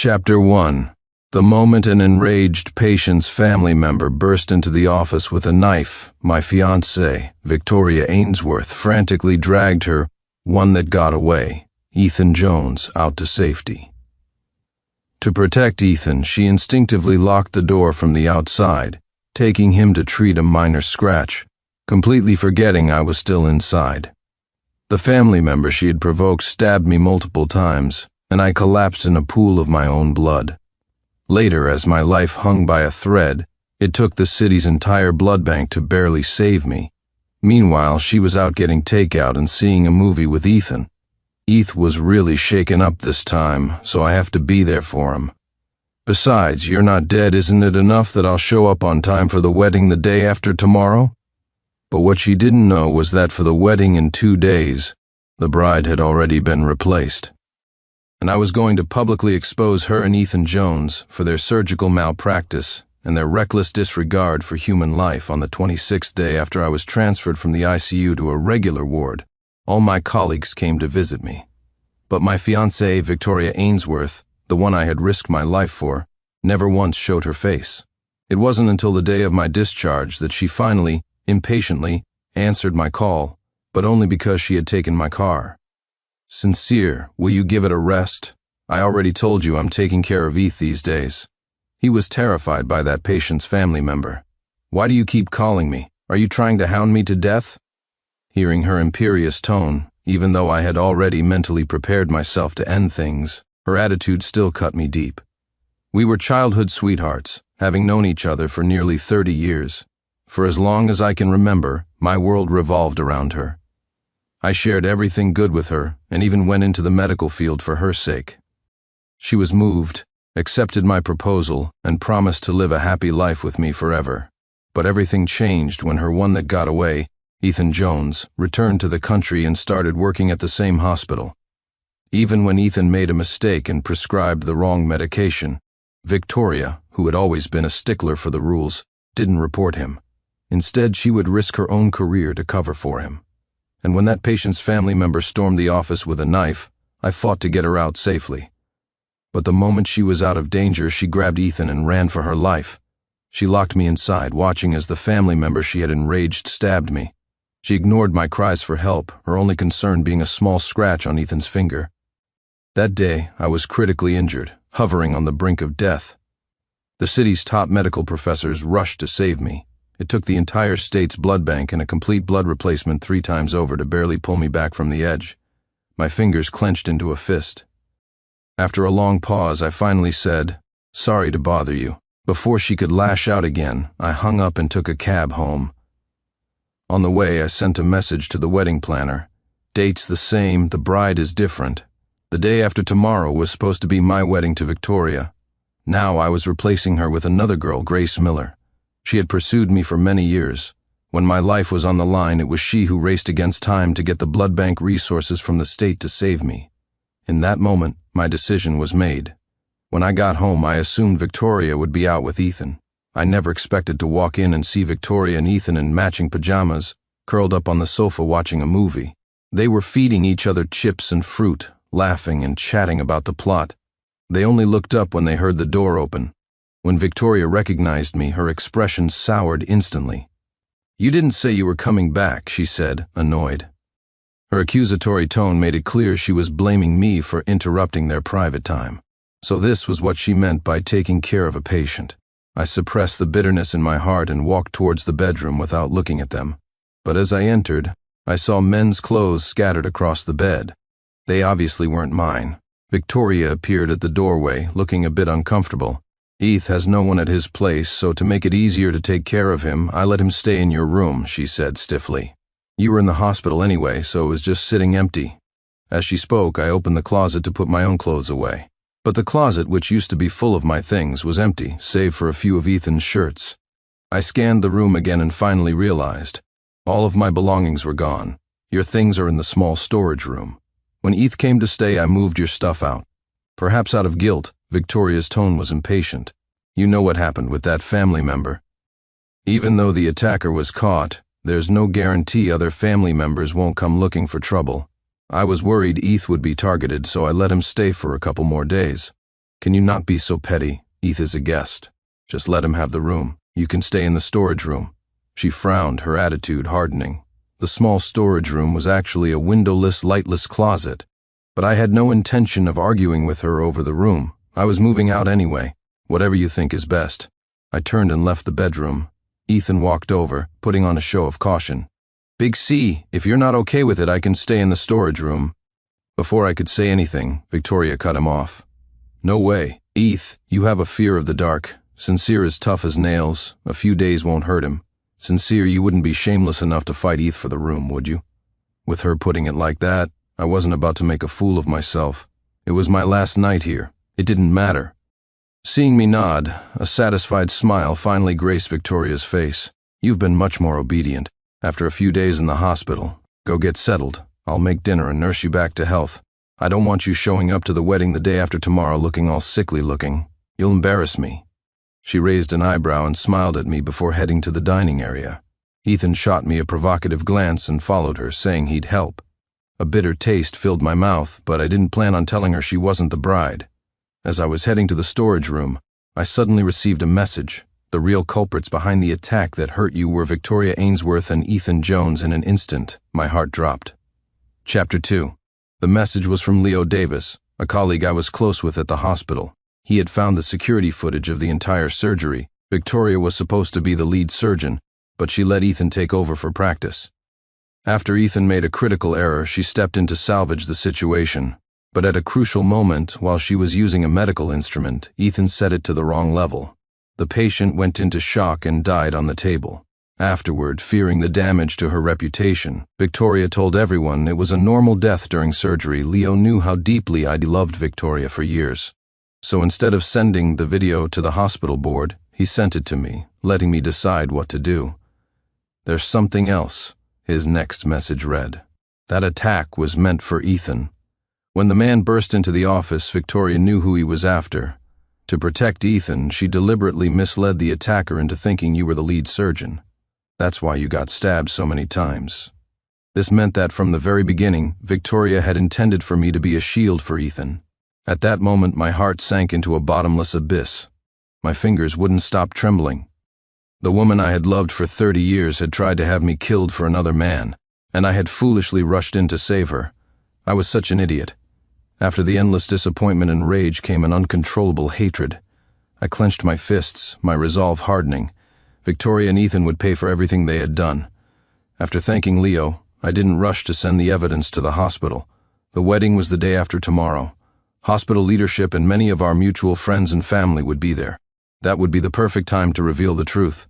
Chapter 1. The moment an enraged patient's family member burst into the office with a knife, my fiancée, Victoria Ainsworth, frantically dragged her, one that got away, Ethan Jones, out to safety. To protect Ethan, she instinctively locked the door from the outside, taking him to treat a minor scratch, completely forgetting I was still inside. The family member she had provoked stabbed me multiple times, and I collapsed in a pool of my own blood. Later, as my life hung by a thread, it took the city's entire blood bank to barely save me. Meanwhile, she was out getting takeout and seeing a movie with Ethan. Eth was really shaken up this time, so I have to be there for him. Besides, you're not dead, isn't it enough that I'll show up on time for the wedding the day after tomorrow? But what she didn't know was that for the wedding in 2 days, the bride had already been replaced. And I was going to publicly expose her and Ethan Jones for their surgical malpractice and their reckless disregard for human life on the 26th day after I was transferred from the ICU to a regular ward. All my colleagues came to visit me. But my fiancée, Victoria Ainsworth, the one I had risked my life for, never once showed her face. It wasn't until the day of my discharge that she finally, impatiently, answered my call, but only because she had taken my car. "Sincere, will you give it a rest? I already told you I'm taking care of Eth these days." He was terrified by that patient's family member. "Why do you keep calling me? Are you trying to hound me to death?" Hearing her imperious tone, even though I had already mentally prepared myself to end things, her attitude still cut me deep. We were childhood sweethearts, having known each other for nearly 30 years. For as long as I can remember, my world revolved around her. I shared everything good with her, and even went into the medical field for her sake. She was moved, accepted my proposal, and promised to live a happy life with me forever. But everything changed when her one that got away, Ethan Jones, returned to the country and started working at the same hospital. Even when Ethan made a mistake and prescribed the wrong medication, Victoria, who had always been a stickler for the rules, didn't report him. Instead, she would risk her own career to cover for him. And when that patient's family member stormed the office with a knife, I fought to get her out safely. But the moment she was out of danger, she grabbed Ethan and ran for her life. She locked me inside, watching as the family member she had enraged stabbed me. She ignored my cries for help, her only concern being a small scratch on Ethan's finger. That day, I was critically injured, hovering on the brink of death. The city's top medical professors rushed to save me. It took the entire state's blood bank and a complete blood replacement 3 times over to barely pull me back from the edge. My fingers clenched into a fist. After a long pause, I finally said, "Sorry to bother you." Before she could lash out again, I hung up and took a cab home. On the way, I sent a message to the wedding planner. "Date's the same, the bride is different." The day after tomorrow was supposed to be my wedding to Victoria. Now I was replacing her with another girl, Grace Miller. She had pursued me for many years. When my life was on the line, it was she who raced against time to get the blood bank resources from the state to save me. In that moment, my decision was made. When I got home, I assumed Victoria would be out with Ethan. I never expected to walk in and see Victoria and Ethan in matching pajamas, curled up on the sofa watching a movie. They were feeding each other chips and fruit, laughing and chatting about the plot. They only looked up when they heard the door open. When Victoria recognized me, her expression soured instantly. "You didn't say you were coming back," she said, annoyed. Her accusatory tone made it clear she was blaming me for interrupting their private time. So this was what she meant by taking care of a patient. I suppressed the bitterness in my heart and walked towards the bedroom without looking at them. But as I entered, I saw men's clothes scattered across the bed. They obviously weren't mine. Victoria appeared at the doorway, looking a bit uncomfortable. "Eth has no one at his place, so to make it easier to take care of him, I let him stay in your room," she said stiffly. "You were in the hospital anyway, so it was just sitting empty." As she spoke, I opened the closet to put my own clothes away. But the closet, which used to be full of my things, was empty, save for a few of Ethan's shirts. I scanned the room again and finally realized. All of my belongings were gone. "Your things are in the small storage room. When Eth came to stay, I moved your stuff out." Perhaps out of guilt, Victoria's tone was impatient. "You know what happened with that family member. Even though the attacker was caught, there's no guarantee other family members won't come looking for trouble. I was worried Eth would be targeted, so I let him stay for a couple more days." Can you not be so petty? Eth is a guest. Just let him have the room. You can stay in the storage room. She frowned, her attitude hardening. The small storage room was actually a windowless, lightless closet. But I had no intention of arguing with her over the room. I was moving out anyway. Whatever you think is best. I turned and left the bedroom. Ethan walked over, putting on a show of caution. Big C, if you're not okay with it, I can stay in the storage room. Before I could say anything, Victoria cut him off. No way. Eth, you have a fear of the dark. Sincere is tough as nails. A few days won't hurt him. Sincere, you wouldn't be shameless enough to fight Eth for the room, would you? With her putting it like that, I wasn't about to make a fool of myself. It was my last night here. It didn't matter. Seeing me nod, a satisfied smile finally graced Victoria's face. You've been much more obedient. After a few days in the hospital, go get settled. I'll make dinner and nurse you back to health. I don't want you showing up to the wedding the day after tomorrow looking all sickly looking. You'll embarrass me. She raised an eyebrow and smiled at me before heading to the dining area. Ethan shot me a provocative glance and followed her, saying he'd help. A bitter taste filled my mouth, but I didn't plan on telling her she wasn't the bride. As I was heading to the storage room, I suddenly received a message. The real culprits behind the attack that hurt you were Victoria Ainsworth and Ethan Jones. In an instant, my heart dropped. Chapter 2. The message was from Leo Davis, a colleague I was close with at the hospital. He had found the security footage of the entire surgery. Victoria was supposed to be the lead surgeon, but she let Ethan take over for practice. After Ethan made a critical error, she stepped in to salvage the situation. But at a crucial moment, while she was using a medical instrument, Ethan set it to the wrong level. The patient went into shock and died on the table. Afterward, fearing the damage to her reputation, Victoria told everyone it was a normal death during surgery. Leo knew how deeply I'd loved Victoria for years. So instead of sending the video to the hospital board, he sent it to me, letting me decide what to do. There's something else, his next message read. That attack was meant for Ethan. When the man burst into the office, Victoria knew who he was after. To protect Ethan, she deliberately misled the attacker into thinking you were the lead surgeon. That's why you got stabbed so many times. This meant that from the very beginning, Victoria had intended for me to be a shield for Ethan. At that moment, my heart sank into a bottomless abyss. My fingers wouldn't stop trembling. The woman I had loved for 30 years had tried to have me killed for another man, and I had foolishly rushed in to save her. I was such an idiot. After the endless disappointment and rage came an uncontrollable hatred. I clenched my fists, my resolve hardening. Victoria and Ethan would pay for everything they had done. After thanking Leo, I didn't rush to send the evidence to the hospital. The wedding was the day after tomorrow. Hospital leadership and many of our mutual friends and family would be there. That would be the perfect time to reveal the truth.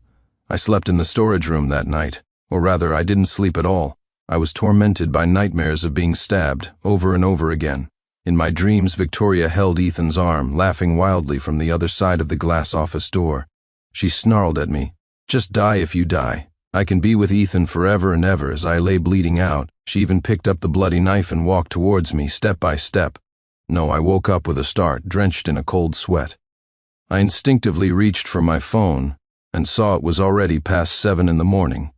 I slept in the storage room that night, or rather, I didn't sleep at all. I was tormented by nightmares of being stabbed, over and over again. In my dreams, Victoria held Ethan's arm, laughing wildly from the other side of the glass office door. She snarled at me, "Just die if you die. I can be with Ethan forever and ever." As I lay bleeding out, she even picked up the bloody knife and walked towards me, step by step. No, I woke up with a start, drenched in a cold sweat. I instinctively reached for my phone and saw it was already past 7 in the morning.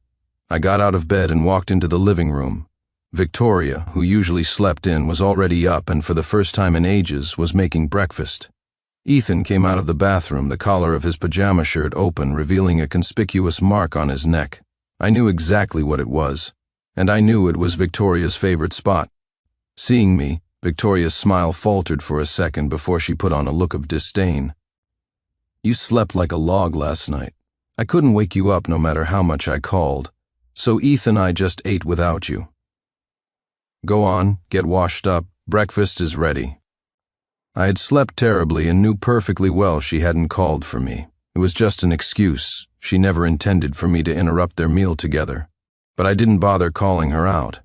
I got out of bed and walked into the living room. Victoria, who usually slept in, was already up and for the first time in ages was making breakfast. Ethan came out of the bathroom, the collar of his pajama shirt open, revealing a conspicuous mark on his neck. I knew exactly what it was, and I knew it was Victoria's favorite spot. Seeing me, Victoria's smile faltered for a second before she put on a look of disdain. "You slept like a log last night. I couldn't wake you up no matter how much I called, so Ethan and I just ate without you. Go on, get washed up, breakfast is ready." I had slept terribly and knew perfectly well she hadn't called for me. It was just an excuse. She never intended for me to interrupt their meal together. But I didn't bother calling her out.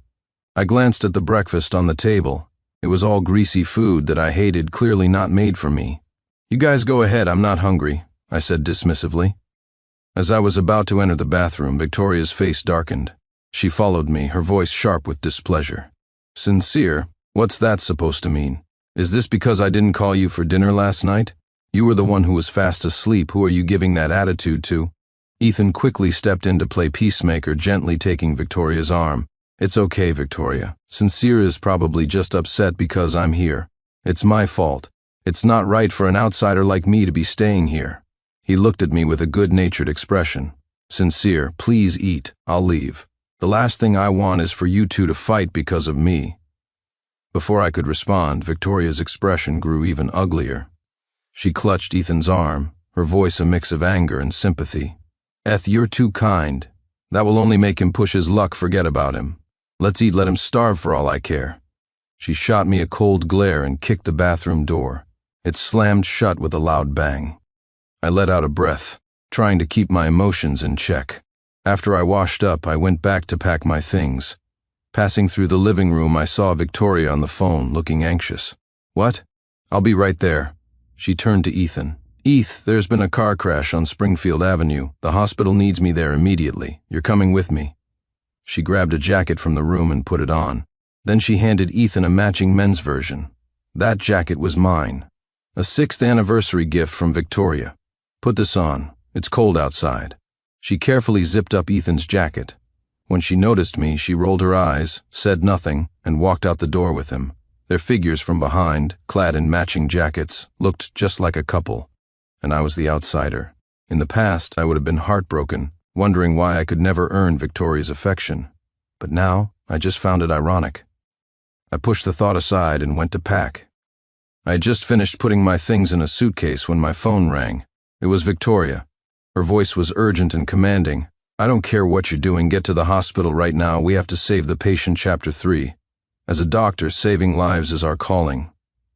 I glanced at the breakfast on the table. It was all greasy food that I hated, clearly not made for me. "You guys go ahead, I'm not hungry," I said dismissively. As I was about to enter the bathroom, Victoria's face darkened. She followed me, her voice sharp with displeasure. "Sincere? What's that supposed to mean? Is this because I didn't call you for dinner last night? You were the one who was fast asleep. Who are you giving that attitude to?" Ethan quickly stepped in to play peacemaker, gently taking Victoria's arm. "It's okay, Victoria. Sincere is probably just upset because I'm here. It's my fault. It's not right for an outsider like me to be staying here. He looked at me with a good-natured expression. Sincere, please eat. I'll leave. The last thing I want is for you two to fight because of me. Before I could respond, Victoria's expression grew even uglier. She clutched Ethan's arm, her voice a mix of anger and sympathy. Eth, you're too kind. That will only make him push his luck. Forget about him. Let's eat, let him starve for all I care. She shot me a cold glare and kicked the bathroom door. It slammed shut with a loud bang. I let out a breath, trying to keep my emotions in check. After I washed up, I went back to pack my things. Passing through the living room, I saw Victoria on the phone, looking anxious. What? I'll be right there. She turned to Ethan. Eth, there's been a car crash on Springfield Avenue. The hospital needs me there immediately. You're coming with me. She grabbed a jacket from the room and put it on. Then she handed Ethan a matching men's version. That jacket was mine. A 6th anniversary gift from Victoria. Put this on. It's cold outside. She carefully zipped up Ethan's jacket. When she noticed me, she rolled her eyes, said nothing, and walked out the door with him. Their figures from behind, clad in matching jackets, looked just like a couple. And I was the outsider. In the past, I would have been heartbroken, wondering why I could never earn Victoria's affection. But now, I just found it ironic. I pushed the thought aside and went to pack. I had just finished putting my things in a suitcase when my phone rang. It was Victoria. Her voice was urgent and commanding. I don't care what you're doing, get to the hospital right now. We have to save the patient. Chapter 3. As a doctor, saving lives is our calling.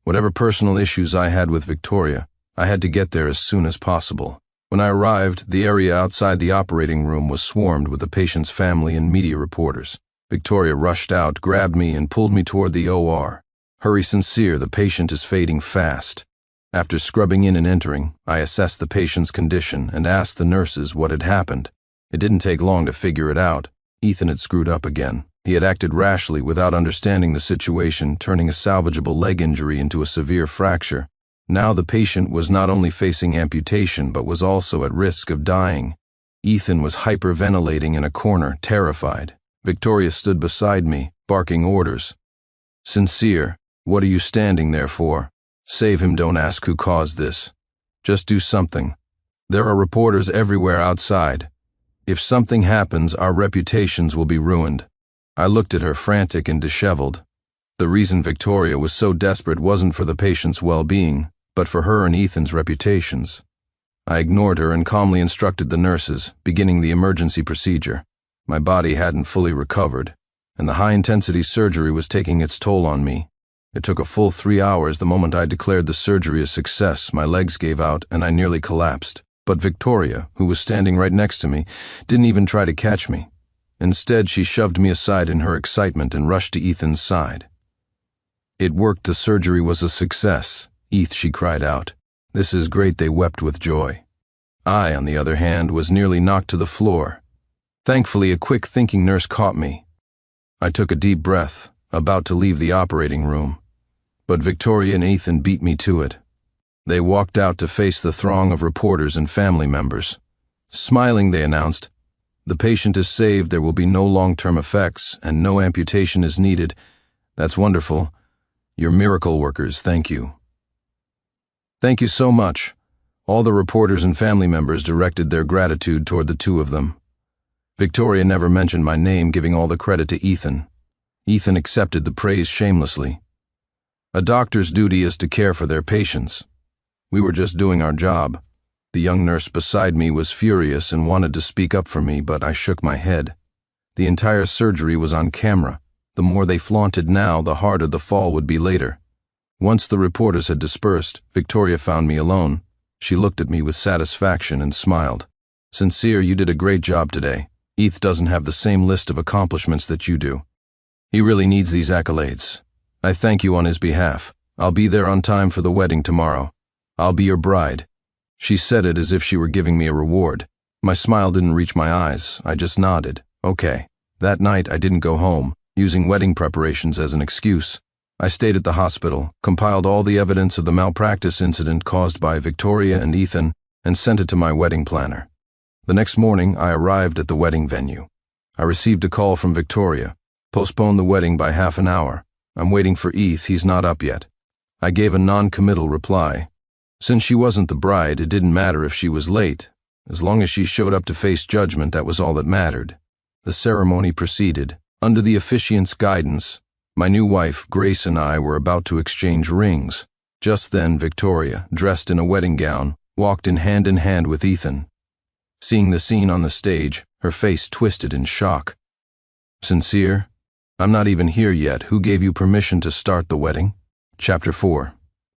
Whatever personal issues I had with Victoria, I had to get there as soon as possible. When I arrived, the area outside the operating room was swarmed with the patient's family and media reporters. Victoria rushed out, grabbed me, and pulled me toward the OR. Hurry, Sincere, the patient is fading fast. After scrubbing in and entering, I assessed the patient's condition and asked the nurses what had happened. It didn't take long to figure it out. Ethan had screwed up again. He had acted rashly without understanding the situation, turning a salvageable leg injury into a severe fracture. Now the patient was not only facing amputation but was also at risk of dying. Ethan was hyperventilating in a corner, terrified. Victoria stood beside me, barking orders. Sincere, what are you standing there for? Save him, don't ask who caused this. Just do something. There are reporters everywhere outside. If something happens, our reputations will be ruined. I looked at her, frantic and disheveled. The reason Victoria was so desperate wasn't for the patient's well-being, but for her and Ethan's reputations. I ignored her and calmly instructed the nurses, beginning the emergency procedure. My body hadn't fully recovered, and the high-intensity surgery was taking its toll on me. It took a full 3 hours. The moment I declared the surgery a success, my legs gave out and I nearly collapsed. But Victoria, who was standing right next to me, didn't even try to catch me. Instead, she shoved me aside in her excitement and rushed to Ethan's side. It worked. The surgery was a success. Eth, she cried out. This is great. They wept with joy. I, on the other hand, was nearly knocked to the floor. Thankfully, a quick-thinking nurse caught me. I took a deep breath, about to leave the operating room. But Victoria and Ethan beat me to it. They walked out to face the throng of reporters and family members. Smiling, they announced, "The patient is saved. There will be no long-term effects, and no amputation is needed. That's wonderful. You're miracle workers. Thank you." Thank you so much. All the reporters and family members directed their gratitude toward the two of them. Victoria never mentioned my name, giving all the credit to Ethan. Ethan accepted the praise shamelessly. A doctor's duty is to care for their patients. We were just doing our job. The young nurse beside me was furious and wanted to speak up for me, but I shook my head. The entire surgery was on camera. The more they flaunted now, the harder the fall would be later. Once the reporters had dispersed, Victoria found me alone. She looked at me with satisfaction and smiled. Sincere, you did a great job today. Eth doesn't have the same list of accomplishments that you do. He really needs these accolades. I thank you on his behalf. I'll be there on time for the wedding tomorrow. I'll be your bride. She said it as if she were giving me a reward. My smile didn't reach my eyes. I just nodded. Okay. That night, I didn't go home, using wedding preparations as an excuse. I stayed at the hospital, compiled all the evidence of the malpractice incident caused by Victoria and Ethan, and sent it to my wedding planner. The next morning, I arrived at the wedding venue. I received a call from Victoria. Postpone the wedding by half an hour. I'm waiting for Eth. He's not up yet. I gave a non-committal reply. Since she wasn't the bride, it didn't matter if she was late. As long as she showed up to face judgment, that was all that mattered. The ceremony proceeded. Under the officiant's guidance, my new wife, Grace, and I were about to exchange rings. Just then, Victoria, dressed in a wedding gown, walked in hand with Ethan. Seeing the scene on the stage, her face twisted in shock. Sincere? I'm not even here yet. Who gave you permission to start the wedding? Chapter 4.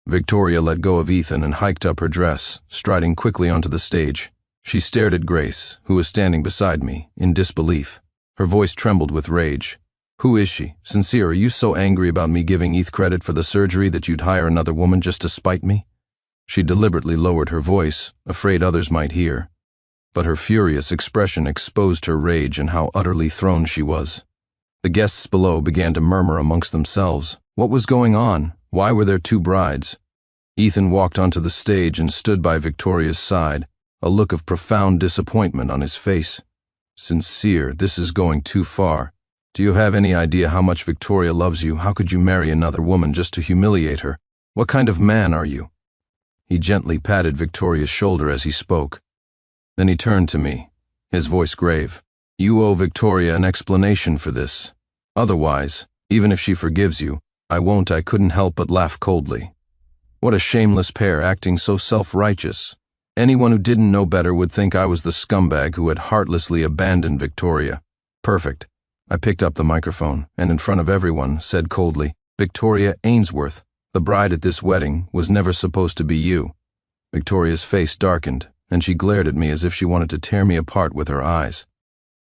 Victoria let go of Ethan and hiked up her dress, striding quickly onto the stage. She stared at Grace, who was standing beside me, in disbelief. Her voice trembled with rage. Who is she? Sincere, are you so angry about me giving Eth credit for the surgery that you'd hire another woman just to spite me? She deliberately lowered her voice, afraid others might hear. But her furious expression exposed her rage and how utterly thrown she was. The guests below began to murmur amongst themselves. What was going on? Why were there two brides? Ethan walked onto the stage and stood by Victoria's side, a look of profound disappointment on his face. Sincere, this is going too far. Do you have any idea how much Victoria loves you? How could you marry another woman just to humiliate her? What kind of man are you? He gently patted Victoria's shoulder as he spoke. Then he turned to me, his voice grave. You owe Victoria an explanation for this. Otherwise, even if she forgives you, I couldn't help but laugh coldly. What a shameless pair, acting so self-righteous. Anyone who didn't know better would think I was the scumbag who had heartlessly abandoned Victoria. Perfect. I picked up the microphone and in front of everyone said coldly, Victoria Ainsworth, the bride at this wedding, was never supposed to be you. Victoria's face darkened, and she glared at me as if she wanted to tear me apart with her eyes.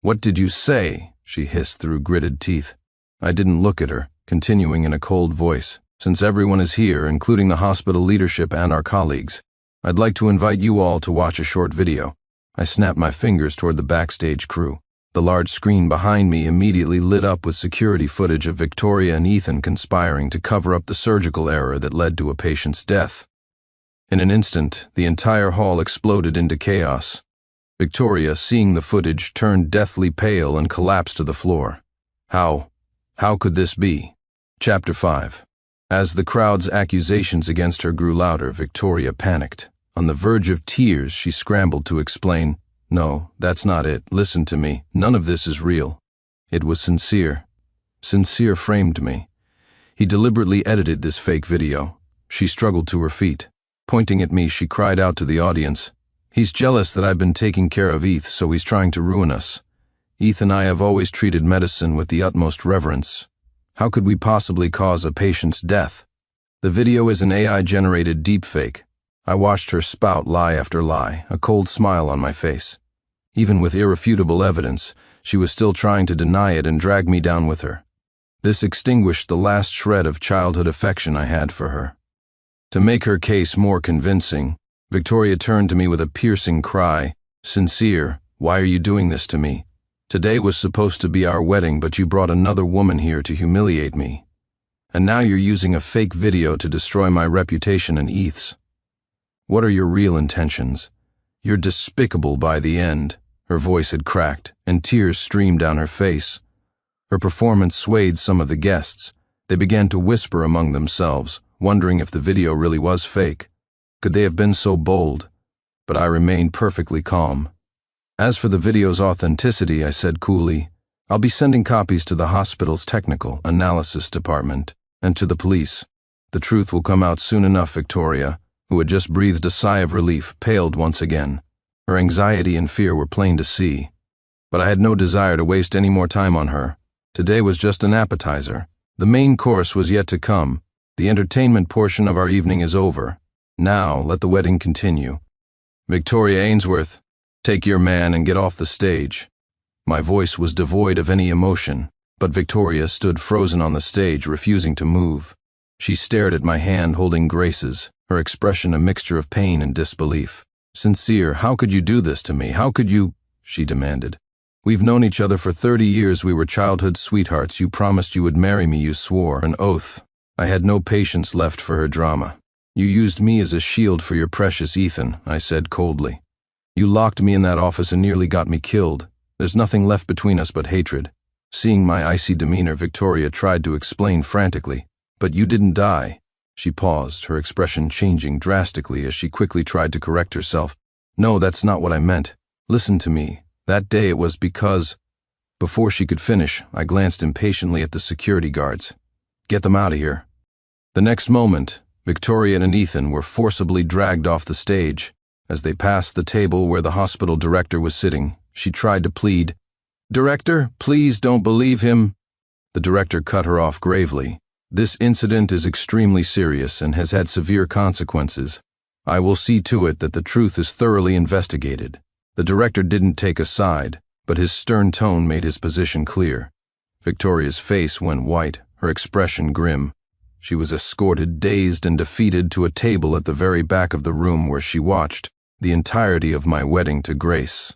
What did you say? She hissed through gritted teeth. I didn't look at her, continuing in a cold voice. Since everyone is here, including the hospital leadership and our colleagues, I'd like to invite you all to watch a short video. I snapped my fingers toward the backstage crew. The large screen behind me immediately lit up with security footage of Victoria and Ethan conspiring to cover up the surgical error that led to a patient's death. In an instant, the entire hall exploded into chaos. Victoria, seeing the footage, turned deathly pale and collapsed to the floor. How could this be? Chapter 5. As the crowd's accusations against her grew louder, Victoria panicked. On the verge of tears, she scrambled to explain, No, that's not it. Listen to me. None of this is real. It was Sincere. Sincere framed me. He deliberately edited this fake video. She struggled to her feet. Pointing at me, she cried out to the audience, He's jealous that I've been taking care of Eth, so he's trying to ruin us. Eth and I have always treated medicine with the utmost reverence. How could we possibly cause a patient's death? The video is an AI-generated deepfake. I watched her spout lie after lie, a cold smile on my face. Even with irrefutable evidence, she was still trying to deny it and drag me down with her. This extinguished the last shred of childhood affection I had for her. To make her case more convincing, Victoria turned to me with a piercing cry, Sincere, why are you doing this to me? Today was supposed to be our wedding, but you brought another woman here to humiliate me. And now you're using a fake video to destroy my reputation and Eth's. What are your real intentions? You're despicable by the end. Her voice had cracked, and tears streamed down her face. Her performance swayed some of the guests. They began to whisper among themselves, wondering if the video really was fake. Could they have been so bold? But I remained perfectly calm. As for the video's authenticity, I said coolly, I'll be sending copies to the hospital's technical analysis department and to the police. The truth will come out soon enough. Victoria, who had just breathed a sigh of relief, paled once again. Her anxiety and fear were plain to see. But I had no desire to waste any more time on her. Today was just an appetizer. The main course was yet to come. The entertainment portion of our evening is over. Now let the wedding continue. Victoria Ainsworth, take your man and get off the stage. My voice was devoid of any emotion, but Victoria stood frozen on the stage, refusing to move. She stared at my hand holding Grace's, her expression a mixture of pain and disbelief. Sincere, how could you do this to me? How could you? She demanded. We've known each other for 30 years. We were childhood sweethearts. You promised you would marry me. You swore an oath. I had no patience left for her drama. You used me as a shield for your precious Ethan, I said coldly. You locked me in that office and nearly got me killed. There's nothing left between us but hatred. Seeing my icy demeanor, Victoria tried to explain frantically. But you didn't die. She paused, her expression changing drastically as she quickly tried to correct herself. "No, that's not what I meant. Listen to me. That day it was because—" Before she could finish, I glanced impatiently at the security guards. "Get them out of here." The next moment, Victoria and Ethan were forcibly dragged off the stage. As they passed the table where the hospital director was sitting, she tried to plead, "Director, please don't believe him." The director cut her off gravely. "This incident is extremely serious and has had severe consequences. I will see to it that the truth is thoroughly investigated." The director didn't take a side, but his stern tone made his position clear. Victoria's face went white, her expression grim. She was escorted, dazed and defeated, to a table at the very back of the room where she watched the entirety of my wedding to Grace.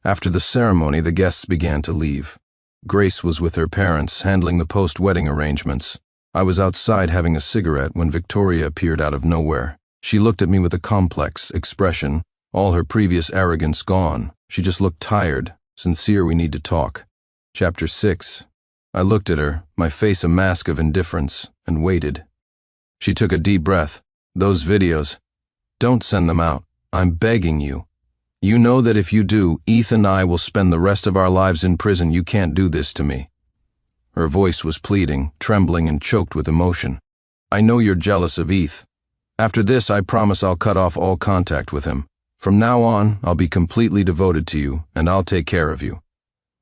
After the ceremony, the guests began to leave. Grace was with her parents, handling the post-wedding arrangements. I was outside having a cigarette when Victoria appeared out of nowhere. She looked at me with a complex expression, all her previous arrogance gone. She just looked tired. "Sincere, we need to talk." Chapter 6. I looked at her, my face a mask of indifference, and waited. She took a deep breath. "Those videos. Don't send them out. I'm begging you. You know that if you do, Ethan and I will spend the rest of our lives in prison. You can't do this to me." Her voice was pleading, trembling and choked with emotion. "I know you're jealous of Eth. After this, I promise I'll cut off all contact with him. From now on, I'll be completely devoted to you, and I'll take care of you.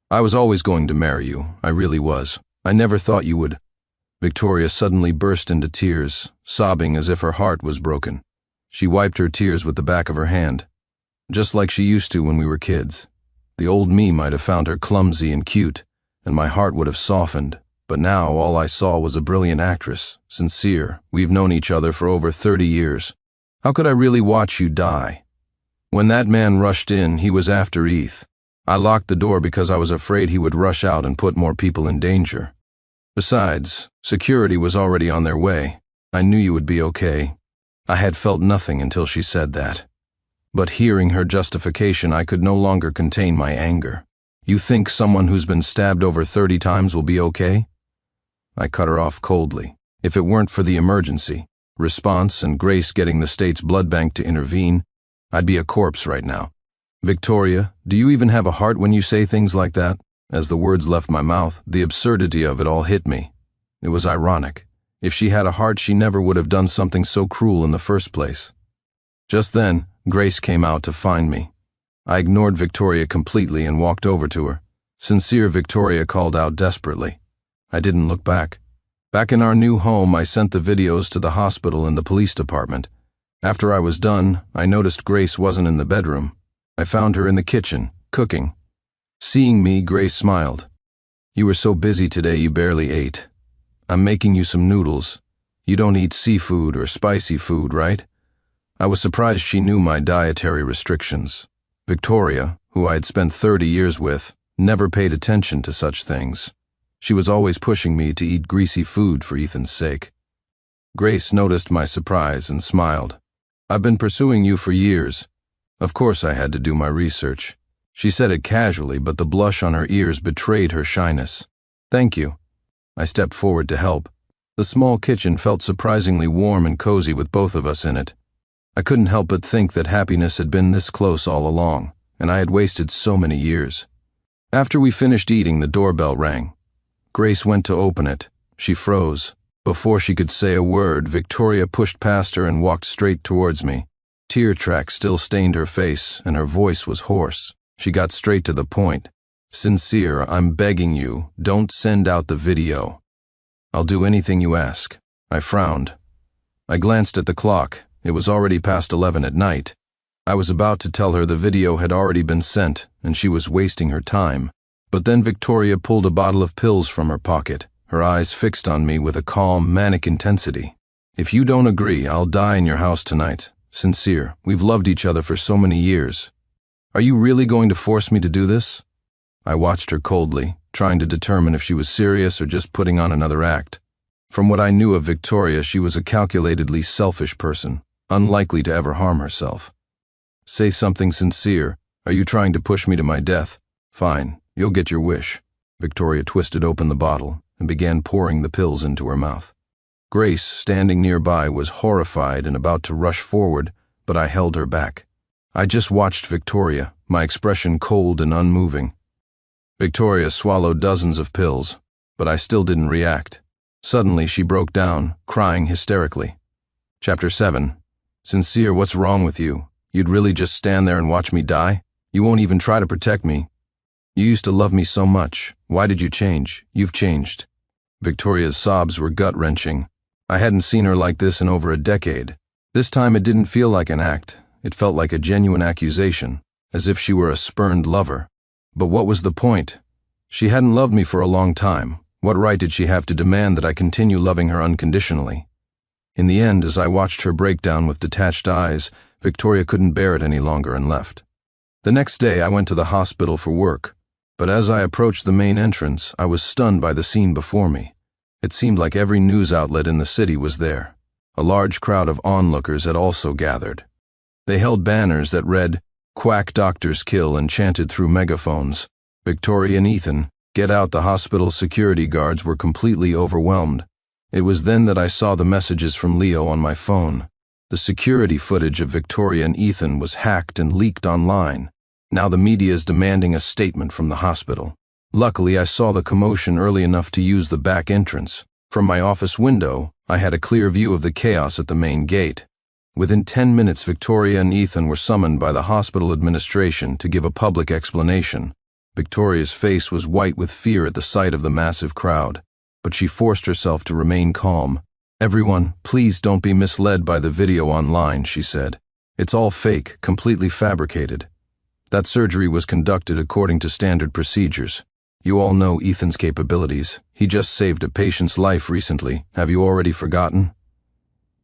I was always going to marry you. I really was. I never thought you would." Victoria suddenly burst into tears, sobbing as if her heart was broken. She wiped her tears with the back of her hand, just like she used to when we were kids. The old me might have found her clumsy and cute, and my heart would have softened, but now all I saw was a brilliant actress, sincere. We've known each other for over 30 years. How could I really watch you die? When that man rushed in, he was after Eth. I locked the door because I was afraid he would rush out and put more people in danger. Besides, security was already on their way. I knew you would be okay. I had felt nothing until she said that. But hearing her justification, I could no longer contain my anger. "You think someone who's been stabbed over 30 times will be okay?" I cut her off coldly. If it weren't for the emergency response and Grace getting the state's blood bank to intervene, I'd be a corpse right now. "Victoria, do you even have a heart when you say things like that?" As the words left my mouth, the absurdity of it all hit me. It was ironic. If she had a heart, she never would have done something so cruel in the first place. Just then, Grace came out to find me. I ignored Victoria completely and walked over to her. "Sincere," Victoria called out desperately. I didn't look back. Back in our new home, I sent the videos to the hospital and the police department. After I was done, I noticed Grace wasn't in the bedroom. I found her in the kitchen, cooking. Seeing me, Grace smiled. "You were so busy today you barely ate. I'm making you some noodles. You don't eat seafood or spicy food, right?" I was surprised she knew my dietary restrictions. Victoria, who I had spent 30 years with, never paid attention to such things. She was always pushing me to eat greasy food for Ethan's sake. Grace noticed my surprise and smiled. "I've been pursuing you for years." Of course I had to do my research. She said it casually, but the blush on her ears betrayed her shyness. "Thank you." I stepped forward to help. The small kitchen felt surprisingly warm and cozy with both of us in it. I couldn't help but think that happiness had been this close all along, and I had wasted so many years. After we finished eating, the doorbell rang. Grace went to open it. She froze. Before she could say a word, Victoria pushed past her and walked straight towards me. Tear tracks still stained her face, and her voice was hoarse. She got straight to the point. "Sincere, I'm begging you, don't send out the video." "I'll do anything you ask." I frowned. I glanced at the clock. It was already past 11 at night. I was about to tell her the video had already been sent, and she was wasting her time. But then Victoria pulled a bottle of pills from her pocket, her eyes fixed on me with a calm, manic intensity. "If you don't agree, I'll die in your house tonight. Sincere, we've loved each other for so many years. Are you really going to force me to do this?" I watched her coldly, trying to determine if she was serious or just putting on another act. From what I knew of Victoria, she was a calculatedly selfish person, unlikely to ever harm herself. "Say something sincere. Are you trying to push me to my death?" "Fine, you'll get your wish." Victoria twisted open the bottle and began pouring the pills into her mouth. Grace, standing nearby, was horrified and about to rush forward, but I held her back. I just watched Victoria, my expression cold and unmoving. Victoria swallowed dozens of pills, but I still didn't react. Suddenly she broke down, crying hysterically. Chapter 7. Sincere, what's wrong with you? You'd really just stand there and watch me die? You won't even try to protect me. You used to love me so much. Why did you change? You've changed. Victoria's sobs were gut-wrenching. I hadn't seen her like this in over a decade. This time it didn't feel like an act. It felt like a genuine accusation, as if she were a spurned lover. But what was the point? She hadn't loved me for a long time. What right did she have to demand that I continue loving her unconditionally? In the end, as I watched her break down with detached eyes, Victoria couldn't bear it any longer and left. The next day I went to the hospital for work, but as I approached the main entrance, I was stunned by the scene before me. It seemed like every news outlet in the city was there. A large crowd of onlookers had also gathered. They held banners that read, "Quack doctors kill," and chanted through megaphones, "Victoria and Ethan, get out." The hospital's security guards were completely overwhelmed. It was then that I saw the messages from Leo on my phone. The security footage of Victoria and Ethan was hacked and leaked online. Now the media is demanding a statement from the hospital. Luckily, I saw the commotion early enough to use the back entrance. From my office window, I had a clear view of the chaos at the main gate. Within 10 minutes, Victoria and Ethan were summoned by the hospital administration to give a public explanation. Victoria's face was white with fear at the sight of the massive crowd, but she forced herself to remain calm. "Everyone, please don't be misled by the video online," she said. "It's all fake, completely fabricated. That surgery was conducted according to standard procedures. You all know Ethan's capabilities. He just saved a patient's life recently. Have you already forgotten?"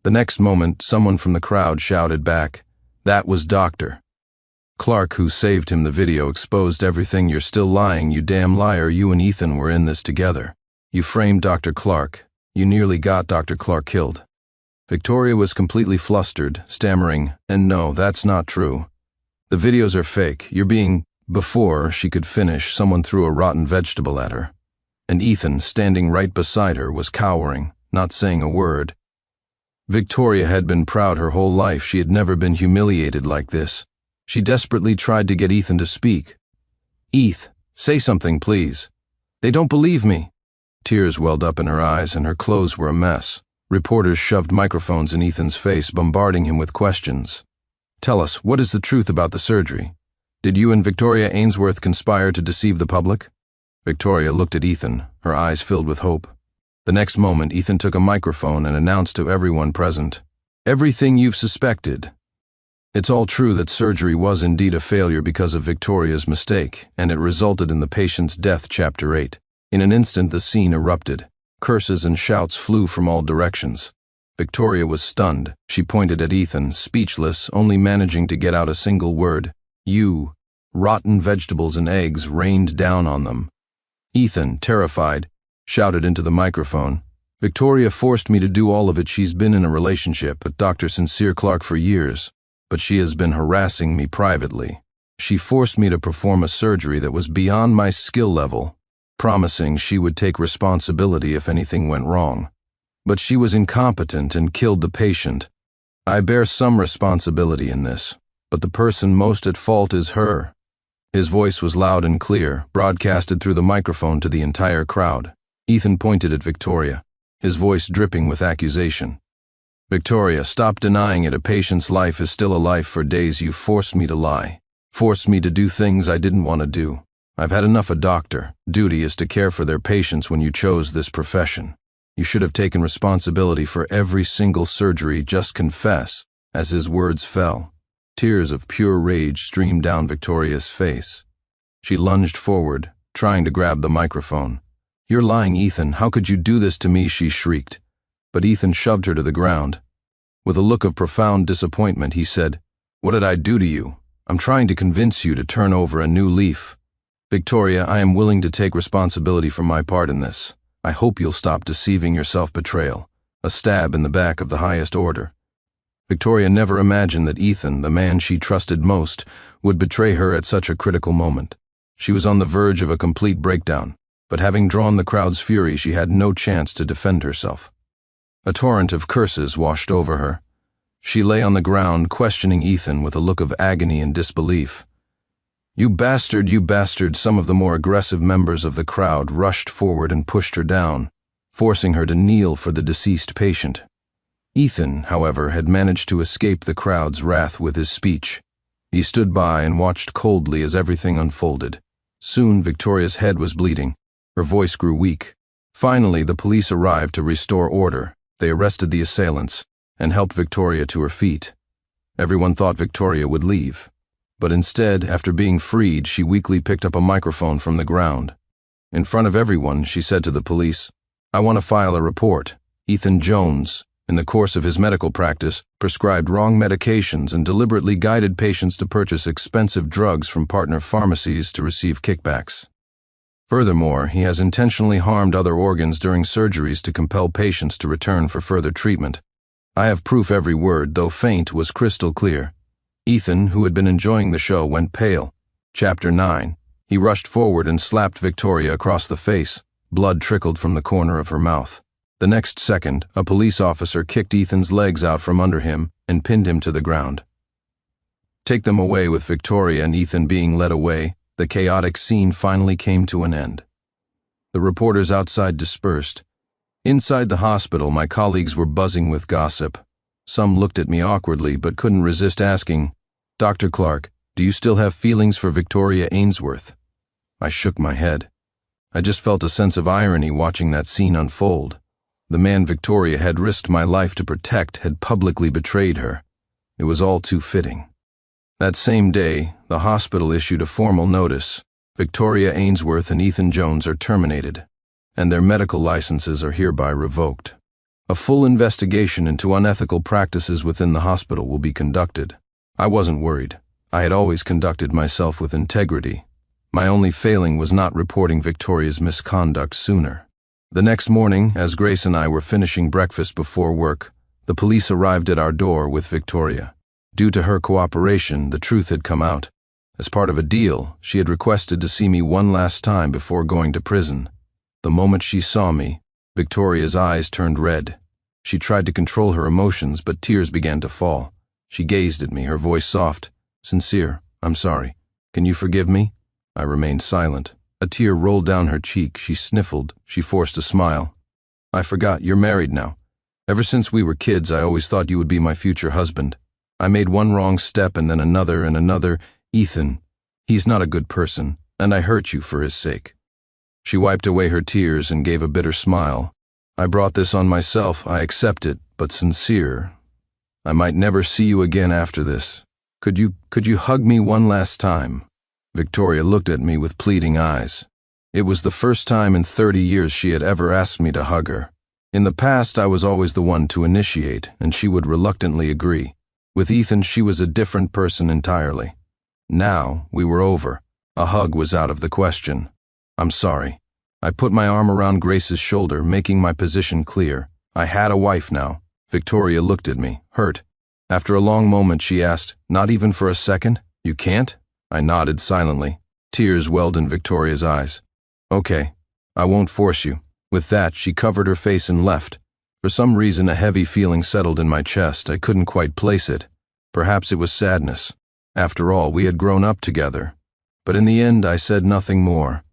The next moment, someone from the crowd shouted back, "That was Dr. Clark who saved him." The video exposed everything. "You're still lying, you damn liar. You and Ethan were in this together. You framed Dr. Clark. You nearly got Dr. Clark killed." Victoria was completely flustered, stammering, "And no, that's not true. The videos are fake. You're being..." Before she could finish, someone threw a rotten vegetable at her. And Ethan, standing right beside her, was cowering, not saying a word. Victoria had been proud her whole life. She had never been humiliated like this. She desperately tried to get Ethan to speak. "Eth, say something, please. They don't believe me." Tears welled up in her eyes, and her clothes were a mess. Reporters shoved microphones in Ethan's face, bombarding him with questions. "Tell us, what is the truth about the surgery? Did you and Victoria Ainsworth conspire to deceive the public?" Victoria looked at Ethan, her eyes filled with hope. The next moment, Ethan took a microphone and announced to everyone present, "Everything you've suspected. It's all true that surgery was indeed a failure because of Victoria's mistake, and it resulted in the patient's death." Chapter 8. In an instant, the scene erupted. Curses and shouts flew from all directions. Victoria was stunned. She pointed at Ethan, speechless, only managing to get out a single word. "You." Rotten vegetables and eggs rained down on them. Ethan, terrified, shouted into the microphone, "Victoria forced me to do all of it. She's been in a relationship with Dr. Sincere Clark for years, but she has been harassing me privately. She forced me to perform a surgery that was beyond my skill level, promising she would take responsibility if anything went wrong. But she was incompetent and killed the patient. I bear some responsibility in this, but the person most at fault is her." His voice was loud and clear, broadcasted through the microphone to the entire crowd. Ethan pointed at Victoria, his voice dripping with accusation. "Victoria, stop denying it. A patient's life is still a life. For days you forced me to lie, forced me to do things I didn't want to do. I've had enough. A doctor duty is to care for their patients. When you chose this profession, you should have taken responsibility for every single surgery. Just confess." As his words fell, tears of pure rage streamed down Victoria's face. She lunged forward, trying to grab the microphone. "You're lying, Ethan. How could you do this to me?" she shrieked. But Ethan shoved her to the ground. With a look of profound disappointment, he said, "What did I do to you? I'm trying to convince you to turn over a new leaf. Victoria, I am willing to take responsibility for my part in this. I hope you'll stop deceiving your self-betrayal." A stab in the back of the highest order. Victoria never imagined that Ethan, the man she trusted most, would betray her at such a critical moment. She was on the verge of a complete breakdown, but having drawn the crowd's fury, she had no chance to defend herself. A torrent of curses washed over her. She lay on the ground, questioning Ethan with a look of agony and disbelief. You bastard, you bastard!" Some of the more aggressive members of the crowd rushed forward and pushed her down, forcing her to kneel for the deceased patient. Ethan, however, had managed to escape the crowd's wrath with his speech. He stood by and watched coldly as everything unfolded. Soon Victoria's head was bleeding. Her voice grew weak. Finally, the police arrived to restore order. They arrested the assailants and helped Victoria to her feet. Everyone thought Victoria would leave. But instead, after being freed, she weakly picked up a microphone from the ground. In front of everyone, she said to the police, "I want to file a report. Ethan Jones, in the course of his medical practice, prescribed wrong medications and deliberately guided patients to purchase expensive drugs from partner pharmacies to receive kickbacks. Furthermore, he has intentionally harmed other organs during surgeries to compel patients to return for further treatment. I have proof every word, though faint, was crystal clear." Ethan, who had been enjoying the show, went pale. Chapter 9. He rushed forward and slapped Victoria across the face. Blood trickled from the corner of her mouth. The next second, a police officer kicked Ethan's legs out from under him and pinned him to the ground. Take them away. With Victoria and Ethan being led away, the chaotic scene finally came to an end. The reporters outside dispersed. Inside the hospital, my colleagues were buzzing with gossip. Some looked at me awkwardly but couldn't resist asking, "Dr. Clark, do you still have feelings for Victoria Ainsworth?" I shook my head. I just felt a sense of irony watching that scene unfold. The man Victoria had risked my life to protect had publicly betrayed her. It was all too fitting. That same day, the hospital issued a formal notice. Victoria Ainsworth and Ethan Jones are terminated, and their medical licenses are hereby revoked. A full investigation into unethical practices within the hospital will be conducted. I wasn't worried. I had always conducted myself with integrity. My only failing was not reporting Victoria's misconduct sooner. The next morning, as Grace and I were finishing breakfast before work, the police arrived at our door with Victoria. Due to her cooperation, the truth had come out. As part of a deal, she had requested to see me one last time before going to prison. The moment she saw me, Victoria's eyes turned red. She tried to control her emotions, but tears began to fall. She gazed at me, her voice soft. "Sincere, I'm sorry. Can you forgive me?" I remained silent. A tear rolled down her cheek. She sniffled. She forced a smile. "I forgot, you're married now. Ever since we were kids, I always thought you would be my future husband. I made one wrong step and then another and another. Ethan, he's not a good person, and I hurt you for his sake." She wiped away her tears and gave a bitter smile. "I brought this on myself. I accept it, but Sincere, I might never see you again after this. Could you hug me one last time?" Victoria looked at me with pleading eyes. It was the first time in 30 years she had ever asked me to hug her. In the past, I was always the one to initiate, and she would reluctantly agree. With Ethan, she was a different person entirely. Now, we were over. A hug was out of the question. "I'm sorry." I put my arm around Grace's shoulder, making my position clear. I had a wife now. Victoria looked at me, hurt. After a long moment, she asked, "Not even for a second? You can't?" I nodded silently. Tears welled in Victoria's eyes. "Okay, I won't force you." With that, she covered her face and left. For some reason, a heavy feeling settled in my chest. I couldn't quite place it. Perhaps it was sadness. After all, we had grown up together. But in the end, I said nothing more.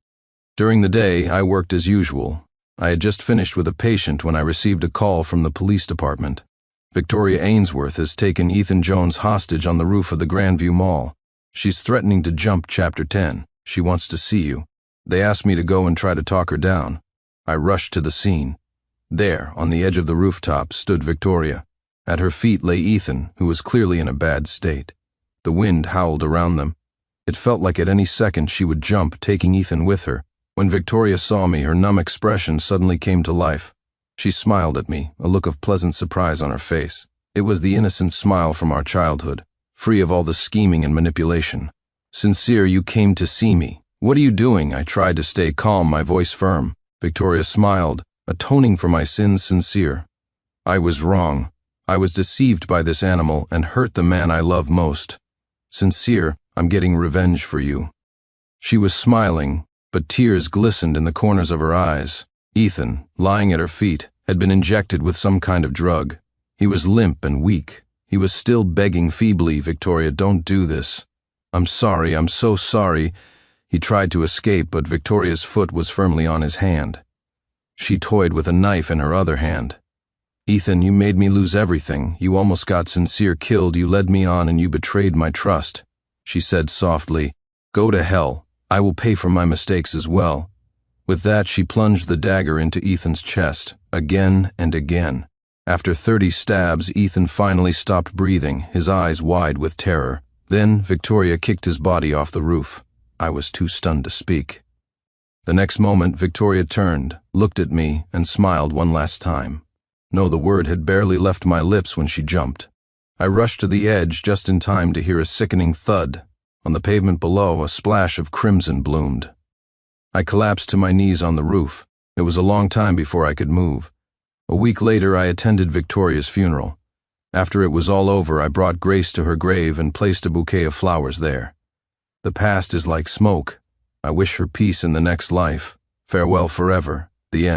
During the day, I worked as usual. I had just finished with a patient when I received a call from the police department. Victoria Ainsworth has taken Ethan Jones hostage on the roof of the Grandview Mall. She's threatening to jump Chapter 10. She wants to see you. They asked me to go and try to talk her down. I rushed to the scene. There, on the edge of the rooftop, stood Victoria. At her feet lay Ethan, who was clearly in a bad state. The wind howled around them. It felt like at any second she would jump, taking Ethan with her. When Victoria saw me, her numb expression suddenly came to life. She smiled at me, a look of pleasant surprise on her face. It was the innocent smile from our childhood, free of all the scheming and manipulation. "Sincere, you came to see me. What are you doing?" I tried to stay calm, my voice firm. Victoria smiled, atoning for my sins. "Sincere, I was wrong. I was deceived by this animal and hurt the man I love most. Sincere, I'm getting revenge for you." She was smiling, but tears glistened in the corners of her eyes. Ethan, lying at her feet, had been injected with some kind of drug. He was limp and weak. He was still begging feebly, "Victoria, don't do this. I'm sorry, I'm so sorry." He tried to escape, but Victoria's foot was firmly on his hand. She toyed with a knife in her other hand. "Ethan, you made me lose everything. You almost got Sincere killed. You led me on and you betrayed my trust," she said softly. "Go to hell. I will pay for my mistakes as well." With that, she plunged the dagger into Ethan's chest, again and again. After 30 stabs, Ethan finally stopped breathing, his eyes wide with terror. Then Victoria kicked his body off the roof. I was too stunned to speak. The next moment, Victoria turned, looked at me, and smiled one last time. No, the word had barely left my lips when she jumped. I rushed to the edge just in time to hear a sickening thud. On the pavement below, a splash of crimson bloomed. I collapsed to my knees on the roof. It was a long time before I could move. A week later, I attended Victoria's funeral. After it was all over, I brought Grace to her grave and placed a bouquet of flowers there. The past is like smoke. I wish her peace in the next life. Farewell forever. The end.